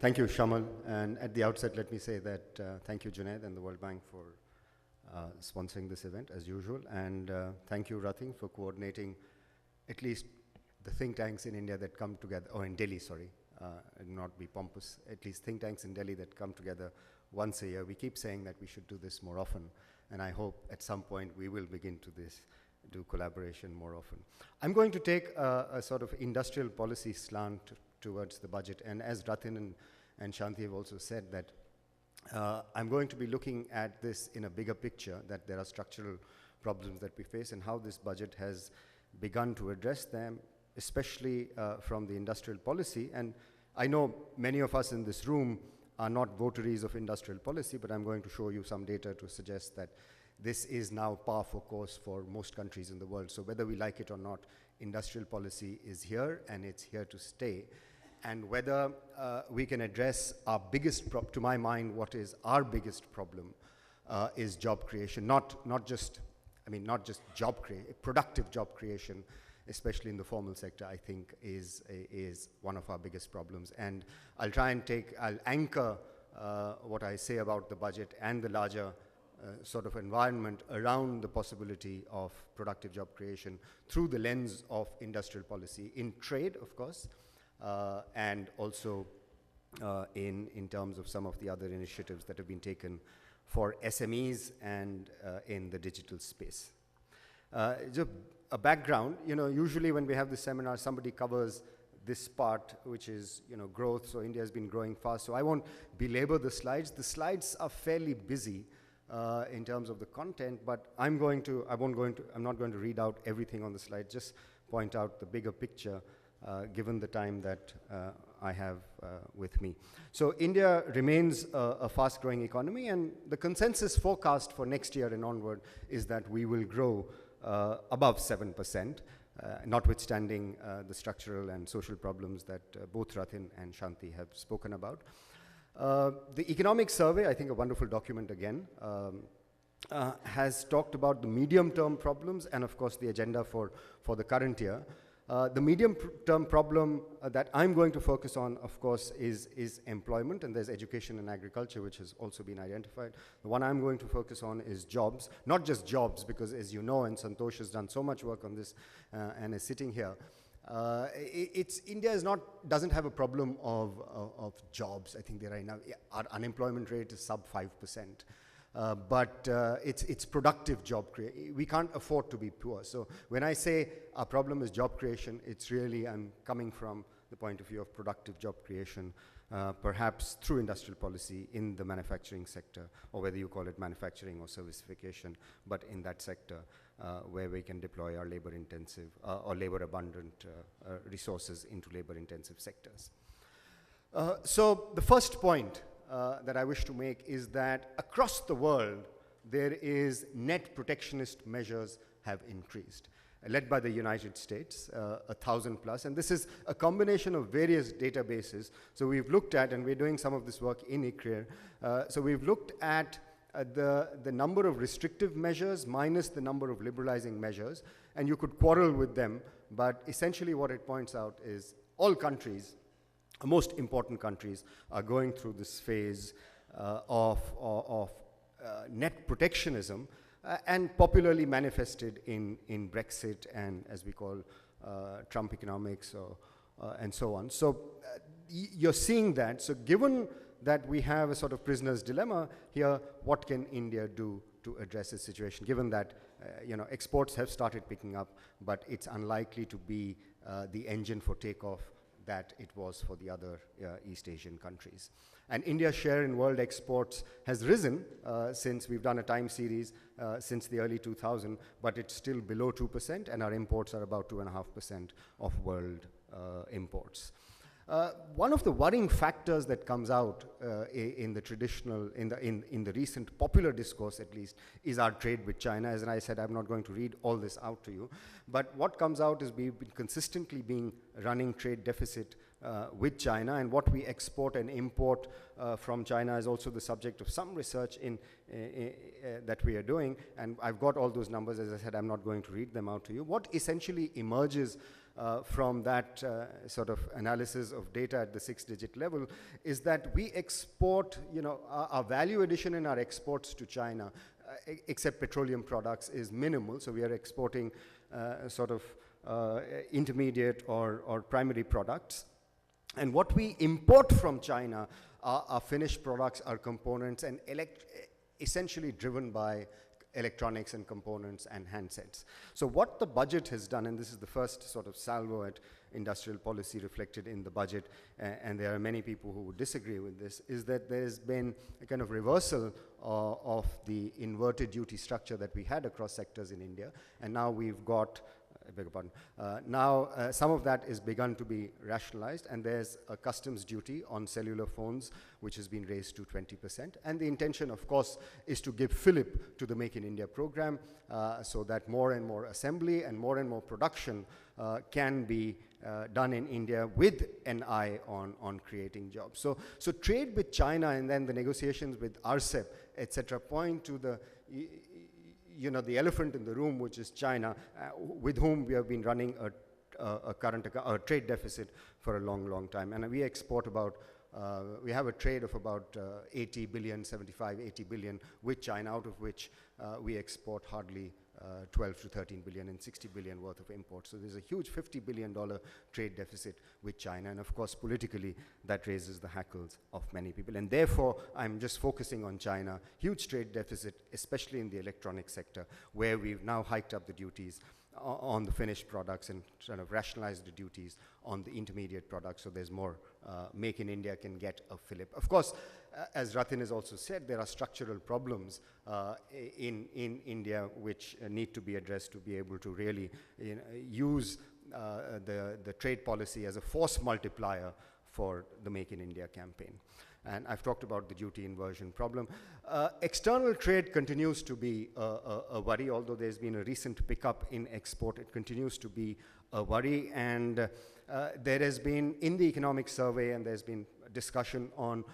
Thank you, Shayamal. And at the outset, let me say that thank you, Junaid and the World Bank for sponsoring this event, as usual. And thank you, Rathin, for coordinating at least the think tanks in India that come together, or in Delhi, sorry, and not be pompous, at least think tanks in Delhi that come together once a year. We keep saying that we should do this more often, and I hope at some point we will begin to do collaboration more often. I'm going to take a sort of industrial policy slant towards the budget, and as Rathin and Shanthi have also said, that I'm going to be looking at this in a bigger picture, that there are structural problems that we face and how this budget has begun to address them, especially from the industrial policy. And I know many of us in this room are not votaries of industrial policy, but I'm going to show you some data to suggest that this is now par for course for most countries in the world. So whether we like it or not, industrial policy is here and it's here to stay. And whether we can address our biggest to my mind, what is our biggest problem is job creation, not just job creation, productive job creation, especially in the formal sector, I think is one of our biggest problems. And I'll anchor what I say about the budget and the larger sort of environment around the possibility of productive job creation through the lens of industrial policy in trade, of course, and also in terms of some of the other initiatives that have been taken for SMEs and in the digital space. Just a background, usually when we have this seminar, somebody covers this part, which is, growth. So India has been growing fast. So I won't belabor the slides. The slides are fairly busy in terms of the content, but I'm not going to read out everything on the slide, just point out the bigger picture given the time that I have with me. So India remains a fast-growing economy, and the consensus forecast for next year and onward is that we will grow above 7%, notwithstanding the structural and social problems that both Rathin and Shanthi have spoken about. The economic survey, I think a wonderful document again, has talked about the medium-term problems and of course the agenda for the current year. The medium-term problem that I'm going to focus on, of course, is employment, and there's education and agriculture, which has also been identified. The one I'm going to focus on is jobs, not just jobs, because as you know, and Santosh has done so much work on this and is sitting here, India doesn't have a problem of jobs. I think our unemployment rate is sub 5%. But it's productive job creation. We can't afford to be poor. So when I say our problem is job creation, it's really, I'm coming from the point of view of productive job creation, perhaps through industrial policy in the manufacturing sector, or whether you call it manufacturing or servicification, but in that sector where we can deploy our labor-intensive or labor-abundant resources into labor-intensive sectors. So the first point that I wish to make is that across the world, there is net protectionist measures have increased, led by the United States, 1,000 plus. And this is a combination of various databases. So we've looked at, and we're doing some of this work in ICRIER, so we've looked at the number of restrictive measures minus the number of liberalizing measures. And you could quarrel with them, but essentially what it points out is all countries, most important countries, are going through this phase of net protectionism and popularly manifested in Brexit and, as we call, Trump economics and so on. So you're seeing that. So given that we have a sort of prisoner's dilemma here, what can India do to address this situation, given that exports have started picking up, but it's unlikely to be the engine for takeoff that it was for the other East Asian countries. And India's share in world exports has risen since we've done a time series since the early 2000s, but it's still below 2%, and our imports are about 2.5% of world imports. One of the worrying factors that comes out in the traditional, in the recent popular discourse at least, is our trade with China. As I said, I'm not going to read all this out to you, but what comes out is we've been consistently running trade deficit with China, and what we export and import from China is also the subject of some research that we are doing, and I've got all those numbers. As I said, I'm not going to read them out to you. What essentially emerges from that sort of analysis of data at the 6-digit level is that we export, our value addition in our exports to China, except petroleum products, is minimal. So we are exporting sort of intermediate or primary products. And what we import from China are finished products, are components, and essentially driven by electronics and components and handsets. So what the budget has done, and this is the first sort of salvo at industrial policy reflected in the budget, and there are many people who would disagree with this, is that there's been a kind of reversal of the inverted duty structure that we had across sectors in India, and now we've got I beg your pardon. Now, some of that is begun to be rationalized, and there's a customs duty on cellular phones, which has been raised to 20%. And the intention, of course, is to give fillip to the Make in India program so that more and more assembly and more production can be done in India with an eye on creating jobs. So trade with China and then the negotiations with RCEP, etc., point to the the elephant in the room, which is China, with whom we have been running a trade deficit for a long time. And we export about, we have a trade of about 80 billion, 75, 80 billion with China, out of which we export hardly 12 to 13 billion and 60 billion worth of imports. So there's a huge $50 billion trade deficit with China. And of course, politically, that raises the hackles of many people. And therefore, I'm just focusing on China. Huge trade deficit, especially in the electronic sector, where we've now hiked up the duties on the finished products and sort of rationalized the duties on the intermediate products, so there's more Make in India can get a fillip. Of course, as Rathin has also said, there are structural problems in India which need to be addressed to be able to really use the trade policy as a force multiplier for the Make in India campaign. And I've talked about the duty inversion problem. External trade continues to be a worry, although there's been a recent pickup in export. It continues to be a worry, and there has been, in the economic survey, and there's been discussion on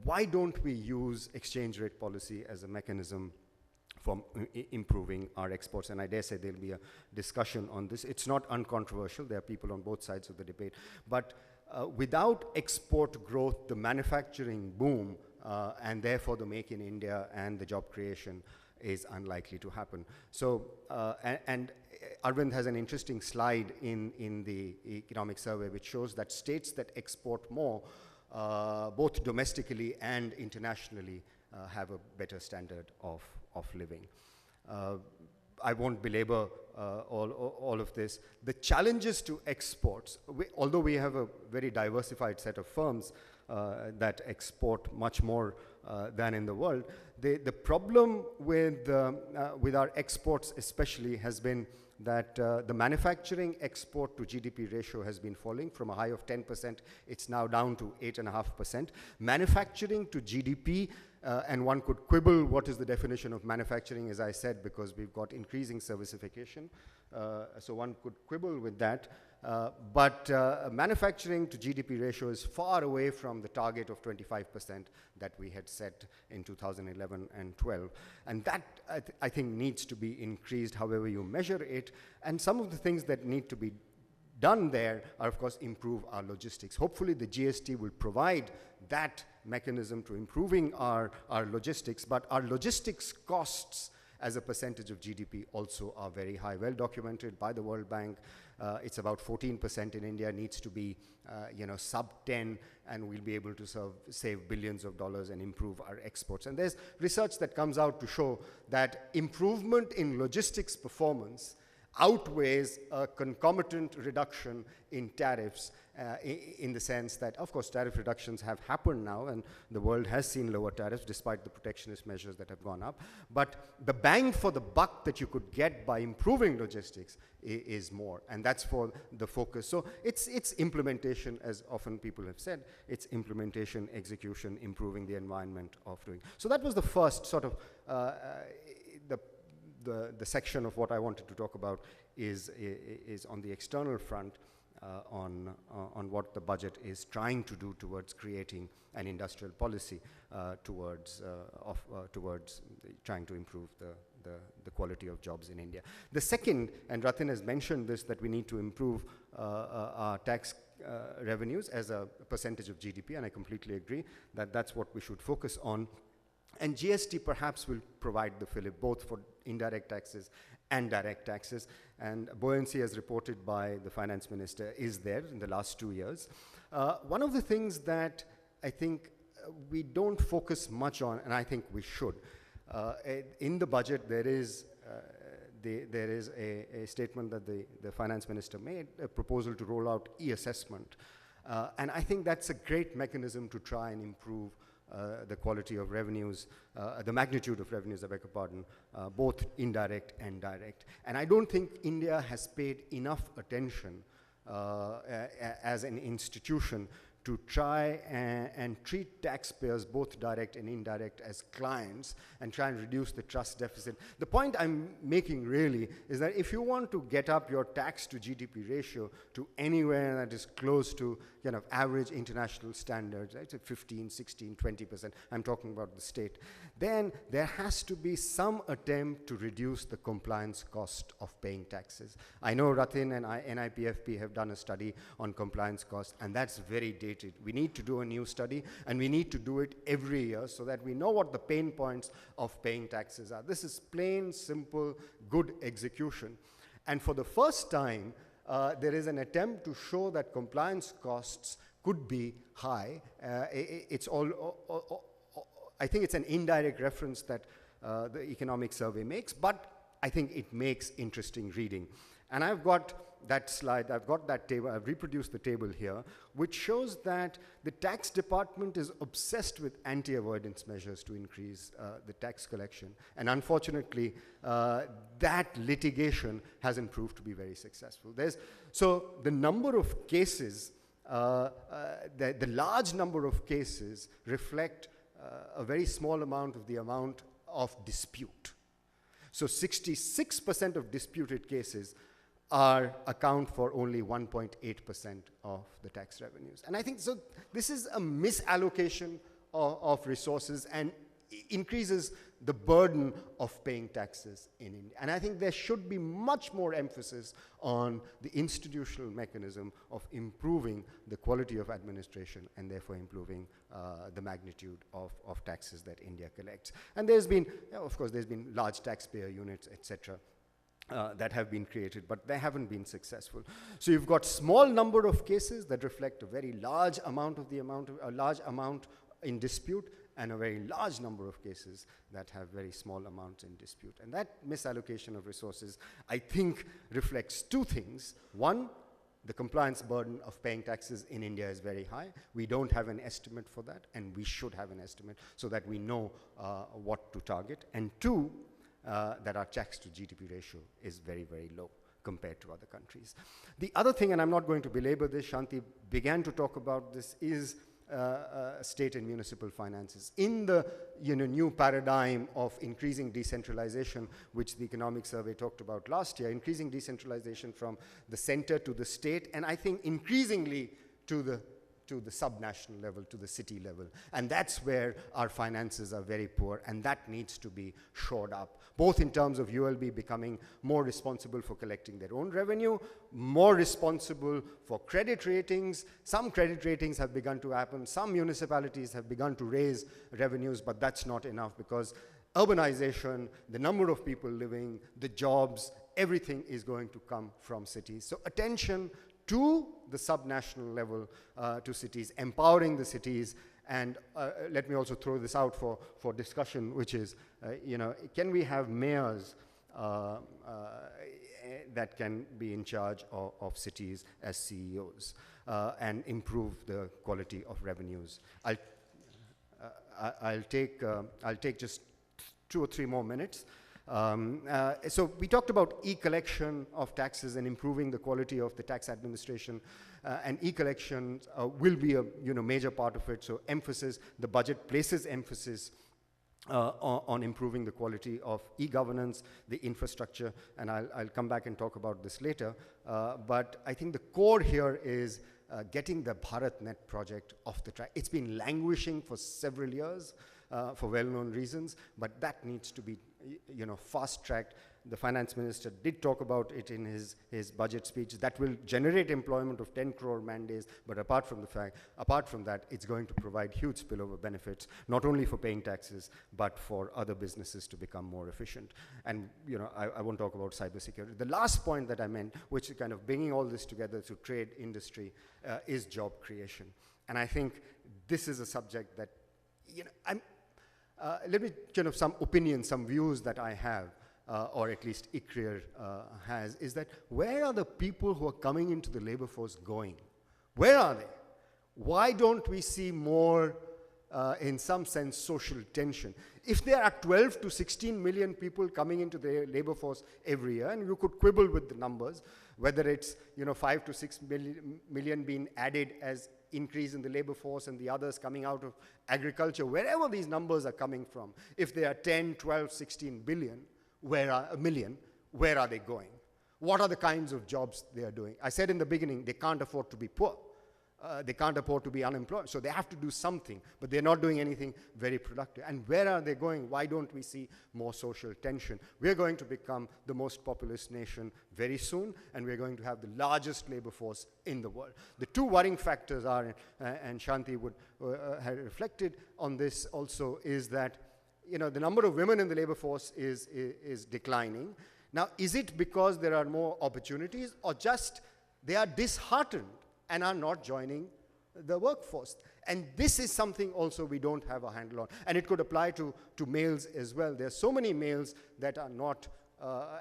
why don't we use exchange rate policy as a mechanism for improving our exports. And I dare say there'll be a discussion on this. It's not uncontroversial. There are people on both sides of the debate. But without export growth, the manufacturing boom, and therefore the Make in India and the job creation is unlikely to happen. So, and Arvind has an interesting slide in the economic survey which shows that states that export more, both domestically and internationally, have a better standard of living. I won't belabor all of this. The challenges to exports, although we have a very diversified set of firms that export much more than in the world, the problem with our exports especially has been that the manufacturing export to GDP ratio has been falling from a high of 10%. It's now down to 8.5%. Manufacturing to GDP, and one could quibble what is the definition of manufacturing, as I said, because we've got increasing servicification. So one could quibble with that. But manufacturing to GDP ratio is far away from the target of 25% that we had set in 2011 and 12. And that, I think, needs to be increased however you measure it. And some of the things that need to be done there are, of course, improve our logistics. Hopefully, the GST will provide that mechanism to improving our logistics, but our logistics costs as a percentage of GDP also are very high, well documented by the World Bank. It's about 14% in India, needs to be sub 10, and we'll be able to save billions of dollars and improve our exports. And there's research that comes out to show that improvement in logistics performance outweighs a concomitant reduction in tariffs, in the sense that, of course, tariff reductions have happened now, and the world has seen lower tariffs despite the protectionist measures that have gone up. But the bang for the buck that you could get by improving logistics is more, and that's for the focus. So it's implementation, as often people have said. It's implementation, execution, improving the environment of doing. So that was the first sort of the section of what I wanted to talk about is on the external front. on what the budget is trying to do towards creating an industrial policy towards trying to improve the quality of jobs in India. The second, and Rathin has mentioned this, that we need to improve our tax revenues as a percentage of GDP, and I completely agree that that's what we should focus on. And GST perhaps will provide the fillip both for indirect taxes and direct taxes. And buoyancy, as reported by the finance minister, is there in the last 2 years. One of the things that I think we don't focus much on, and I think we should, in the budget there is a statement that the finance minister made, a proposal to roll out e-assessment. And I think that's a great mechanism to try and improve the quality of revenues, the magnitude of revenues, I beg your pardon, both indirect and direct. And I don't think India has paid enough attention as an institution to try and treat taxpayers, both direct and indirect, as clients and try and reduce the trust deficit. The point I'm making really is that if you want to get up your tax to GDP ratio to anywhere that is close to average international standards, right, 15, 16, 20%, I'm talking about the state, then there has to be some attempt to reduce the compliance cost of paying taxes. I know Rathin and NIPFP have done a study on compliance cost, and that's very dated. We need to do a new study, and we need to do it every year so that we know what the pain points of paying taxes are. This is plain, simple, good execution. And for the first time, there is an attempt to show that compliance costs could be high. I think it's an indirect reference that the economic survey makes, but I think it makes interesting reading. And I've got that slide, I've got that table, I've reproduced the table here, which shows that the tax department is obsessed with anti-avoidance measures to increase the tax collection. And unfortunately, that litigation hasn't proved to be very successful. So the number of cases, the large number of cases reflect a very small amount of the amount of dispute. So 66% of disputed cases account for only 1.8% of the tax revenues. And I think so this is a misallocation of resources and increases the burden of paying taxes in India. And I think there should be much more emphasis on the institutional mechanism of improving the quality of administration and therefore improving the magnitude of taxes that India collects. And there's been, of course, there's been large taxpayer units, etc., that have been created, but they haven't been successful. So you've got small number of cases that reflect a very large amount of a large amount in dispute, and a very large number of cases that have very small amounts in dispute. And that misallocation of resources, I think, reflects two things. One, the compliance burden of paying taxes in India is very high. We don't have an estimate for that, and we should have an estimate so that we know what to target. And two, that our tax to GDP ratio is very, very low compared to other countries. The other thing, and I'm not going to belabor this, Shanthi began to talk about this, is state and municipal finances. In the new paradigm of increasing decentralization, which the economic survey talked about last year, increasing decentralization from the center to the state, and I think increasingly to the subnational level, to the city level. And that's where our finances are very poor, and that needs to be shored up, both in terms of ULB becoming more responsible for collecting their own revenue, more responsible for credit ratings. Some credit ratings have begun to happen. Some municipalities have begun to raise revenues, but that's not enough because urbanization, the number of people living, the jobs, everything is going to come from cities. So attention to the subnational level, to cities, empowering the cities. And let me also throw this out for discussion, which is, can we have mayors that can be in charge of cities as CEOs and improve the quality of revenues? I'll take just 2 or 3 more minutes. So we talked about e-collection of taxes and improving the quality of the tax administration, and e-collection will be a major part of it. So emphasis, the budget places emphasis on improving the quality of e-governance, the infrastructure, and I'll come back and talk about this later. But I think the core here is getting the BharatNet project off the track. It's been languishing for several years for well-known reasons, but that needs to be, fast-tracked. The finance minister did talk about it in his budget speech. That will generate employment of 10 crore man days, but apart from that, it's going to provide huge spillover benefits, not only for paying taxes, but for other businesses to become more efficient. And, I won't talk about cybersecurity. The last point that I meant, which is kind of bringing all this together to trade, industry, is job creation. And I think this is a subject that, let me some opinions, some views that I have, or at least ICRIER has, is that where are the people who are coming into the labor force going? Where are they? Why don't we see more, in some sense, social tension? If there are 12 to 16 million people coming into the labor force every year, and you could quibble with the numbers, whether it's 5 to 6 million being added as increase in the labor force and the others coming out of agriculture, wherever these numbers are coming from, if they are 10, 12, 16 billion, where are they going? What are the kinds of jobs they are doing? I said in the beginning, they can't afford to be poor. They can't afford to be unemployed. So they have to do something, but they're not doing anything very productive. And where are they going? Why don't we see more social tension? We're going to become the most populous nation very soon, and we're going to have the largest labor force in the world. The two worrying factors are, and Shanthi would have reflected on this also, is that the number of women in the labor force is declining. Now, is it because there are more opportunities, or just they are disheartened and are not joining the workforce? And this is something also we don't have a handle on. And it could apply to males as well. There are so many males that are not,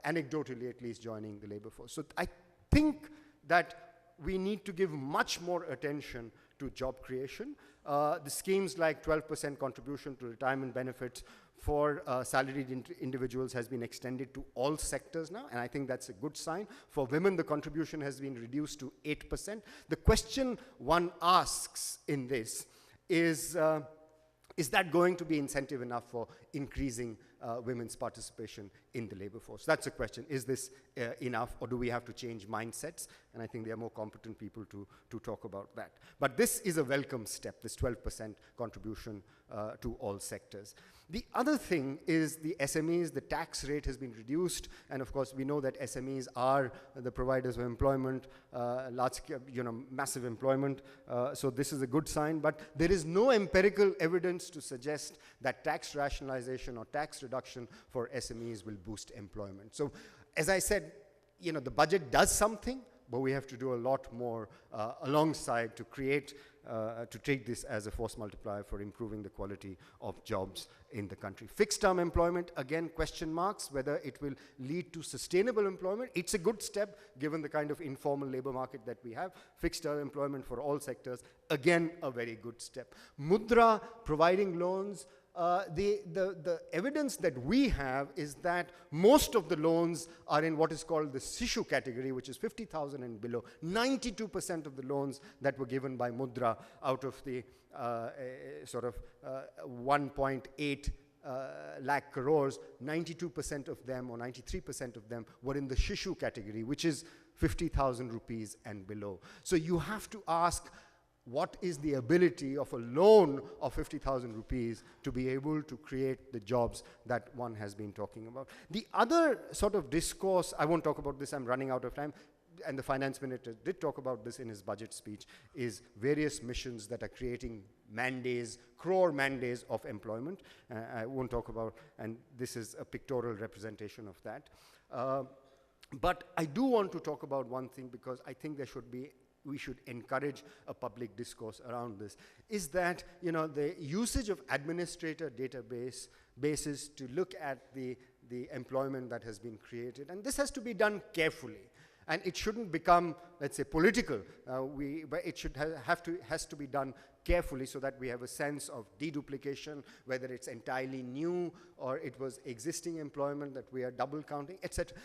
anecdotally at least, joining the labor force. So I think that we need to give much more attention to job creation. The schemes like 12% contribution to retirement benefits for salaried individuals has been extended to all sectors now, and I think that's a good sign. For women, the contribution has been reduced to 8%. The question one asks in this is that going to be incentive enough for increasing women's participation in the labor force? That's a question. Is this enough, or do we have to change mindsets? And I think there are more competent people to talk about that. But this is a welcome step, this 12% contribution to all sectors. The other thing is the SMEs. The tax rate has been reduced, and of course we know that SMEs are the providers of employment, massive employment, so this is a good sign, but there is no empirical evidence to suggest that tax rationalization or tax reduction for SMEs will boost employment. So as I said, the budget does something, but we have to do a lot more alongside to create, to take this as a force multiplier for improving the quality of jobs in the country. Fixed term employment, again, question marks whether it will lead to sustainable employment. It's a good step given the kind of informal labor market that we have. Fixed term employment for all sectors, again, a very good step. Mudra, providing loans. The evidence that we have is that most of the loans are in what is called the Sishu category, which is 50,000 and below. 92% of the loans that were given by Mudra out of the 1.8 lakh crores, 92% of them or 93% of them were in the Shishu category, which is 50,000 rupees and below. So you have to ask, what is the ability of a loan of 50,000 rupees to be able to create the jobs that one has been talking about? The other sort of discourse, I won't talk about this, I'm running out of time, and the finance minister did talk about this in his budget speech, is various missions that are creating mandates, crore mandates of employment. I won't talk about, and this is a pictorial representation of that. But I do want to talk about one thing, because I think we should encourage a public discourse around this, is that the usage of administrator databases to look at the employment that has been created, and this has to be done carefully, and it shouldn't become, let's say, political. But it should has to be done carefully so that we have a sense of deduplication, whether it's entirely new or it was existing employment that we are double counting, etc.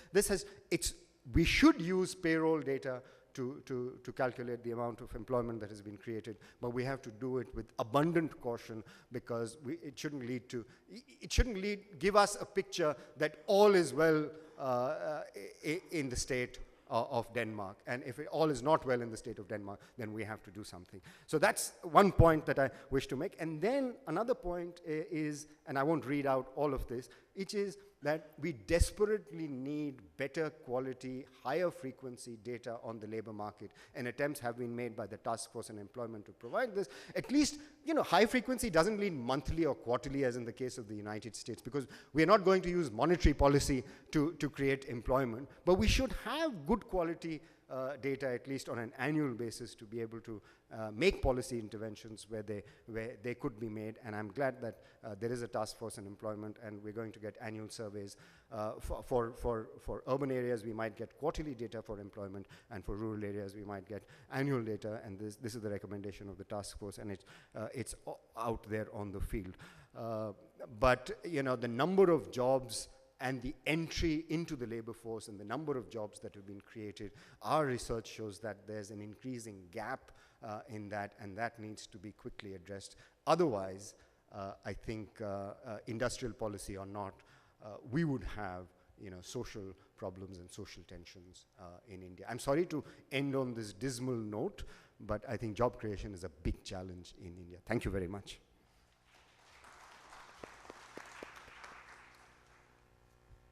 We should use payroll data to calculate the amount of employment that has been created, but we have to do it with abundant caution, because it shouldn't give us a picture that all is well in the state of Denmark. And if all is not well in the state of Denmark, then we have to do something. So that's one point that I wish to make. And then another point is, and I won't read out all of this, which is that we desperately need better quality, higher frequency data on the labor market. And attempts have been made by the Task Force on Employment to provide this. At least, high frequency doesn't mean monthly or quarterly, as in the case of the United States, because we are not going to use monetary policy to create employment, but we should have good quality data, at least on an annual basis, to be able to make policy interventions where they could be made. And I'm glad that there is a task force on employment, and we're going to get annual surveys. For urban areas, we might get quarterly data for employment, and for rural areas, we might get annual data. And this is the recommendation of the task force, and it's out there on the field. But the number of jobs and the entry into the labor force and the number of jobs that have been created, our research shows that there's an increasing gap in that, and that needs to be quickly addressed. Otherwise, I think industrial policy or not, we would have social problems and social tensions in India. I'm sorry to end on this dismal note, but I think job creation is a big challenge in India. Thank you very much.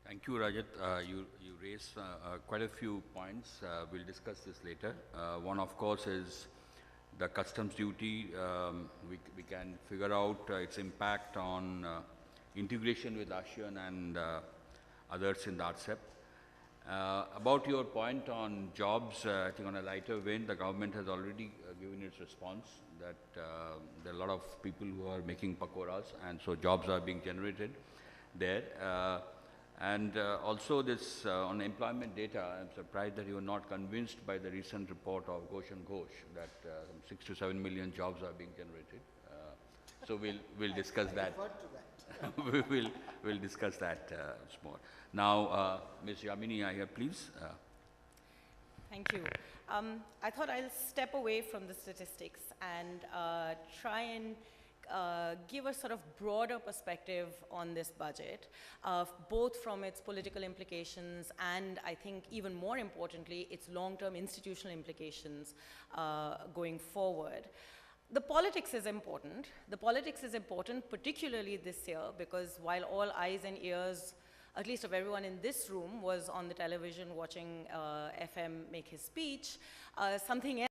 Thank you, Rajat. You raised quite a few points. We'll discuss this later. One, of course, is the customs duty. We can figure out its impact on integration with ASEAN and others in the RCEP. About your point on jobs, I think on a lighter vein, the government has already given its response that there are a lot of people who are making pakoras, and so jobs are being generated there. And also this on employment data, I'm surprised that you were not convinced by the recent report of Ghosh and Ghosh that 6 to 7 million jobs are being generated. So we'll discuss that. we'll discuss that more. Now, Ms. Yamini Aiyar, please. Thank you. I thought I'll step away from the statistics and try and give a sort of broader perspective on this budget, both from its political implications and, I think, even more importantly, its long-term institutional implications going forward. The politics is important. The politics is important, particularly this year, because while all eyes and ears, at least of everyone in this room, was on the television watching FM make his speech, something else